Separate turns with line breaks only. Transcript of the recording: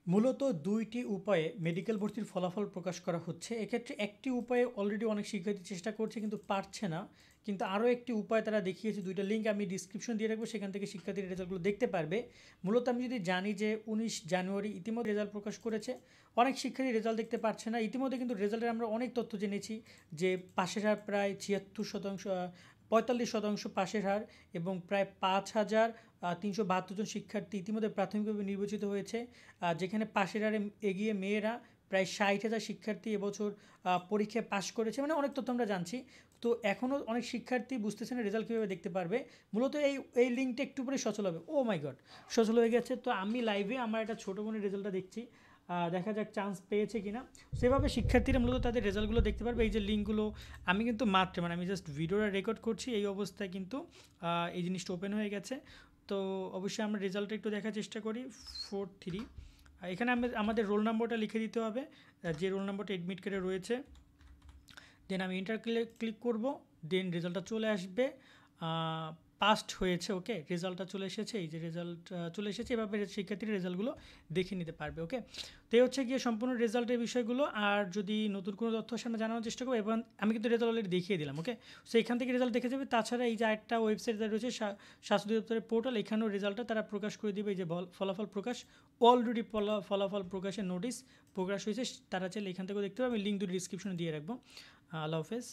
মূলত ২টি উপায়ে মেডিকেল ভর্তির ফলাফল প্রকাশ করা হচ্ছে। এক্ষেত্রে একটি উপায়ে অলরেডি অনেক শিক্ষার্থী চেষ্টা করছে কিন্তু পারছে না। কিন্তু আরও একটি উপায় তারা দেখিয়েছে, ২ টা লিঙ্ক আমি ডিসক্রিপশন দিয়ে রাখবো, সেখান থেকে শিক্ষার্থীর রেজাল্টগুলো দেখতে পারবে। মূলত আমি যদি জানি যে ১৯ জানুয়ারি ইতিমধ্যে রেজাল্ট প্রকাশ করেছে, অনেক শিক্ষার্থী রেজাল্ট দেখতে পারছে না। ইতিমধ্যে কিন্তু রেজাল্টের আমরা অনেক তথ্য জেনেছি যে পাশের হার প্রায় ৭৬%, ৪৫% পাশের হার এবং প্রায় ৫,৩৭২ জন শিক্ষার্থী ইতিমধ্যে প্রাথমিকভাবে নির্বাচিত হয়েছে। যেখানে পাশের হারে এগিয়ে মেয়েরা প্রায় ৬০,০০০ শিক্ষার্থী এবছর পরীক্ষায় পাশ করেছে, মানে অনেক তথ্য আমরা জানছি। তো এখনও অনেক শিক্ষার্থী বুঝতেছে না রেজাল্ট কীভাবে দেখতে পারবে। মূলত এই লিঙ্কটা একটু পরে সচল হবে। ও মাই গড, সচল হয়ে গেছে। তো আমি লাইভে আমার একটা ছোটো বোনের রেজাল্টটা দেখছি, দেখা যাক চান্স পেয়েছে কিনা। সেভাবে শিক্ষার্থীরা মূলত তাদের রেজাল্টগুলো দেখতে পারবে। এই যে লিঙ্কগুলো আমি কিন্তু মাত্র আমি জাস্ট ভিডিওটা রেকর্ড করছি, এই অবস্থায় কিন্তু এই জিনিসটা ওপেন হয়ে গেছে। তো অবশ্যই আমরা রেজাল্টটা একটু দেখার চেষ্টা করি। 4-3 এখানে আমাদের রোল নাম্বারটা লিখে দিতে হবে, যে রোল নাম্বারটা এডমিট কার্ডে রয়েছে। দেন আমি এন্টার ক্লিক করব, দেন রেজাল্টটা চলে আসবে। পাস্ট হয়েছে, ওকে, রেজাল্টটা চলে এসেছে। এই যে রেজাল্ট চলে এসেছে, এভাবে শিক্ষার্থীরা রেজাল্টগুলো দেখে নিতে পারবে। ওকে, তো এই হচ্ছে গিয়ে সম্পূর্ণ রেজাল্টের বিষয়গুলো। আর যদি নতুন কোনো তথ্য আসে আমরা জানানোর চেষ্টা করবো। এবং আমি কিন্তু রেজাল্ট অলরেডি দেখিয়ে দিলাম। ওকে, সো এখান থেকে রেজাল্ট দেখে যাবে। তাছাড়া এই যে একটা ওয়েবসাইট রয়েছে স্বাস্থ্য অধিদপ্তরের পোর্টাল, এখানেও রেজাল্টটা তারা প্রকাশ করে দেবে। এই যে ফলাফল প্রকাশ, অলরেডি ফলাফল প্রকাশের নোটিশ প্রকাশ হয়েছে, তারা চাইলে এখান থেকেও দেখতে পাবে। আমি লিঙ্ক দুটো ডিসক্রিপশনে দিয়ে রাখবো। আল্লাহ হাফেজ।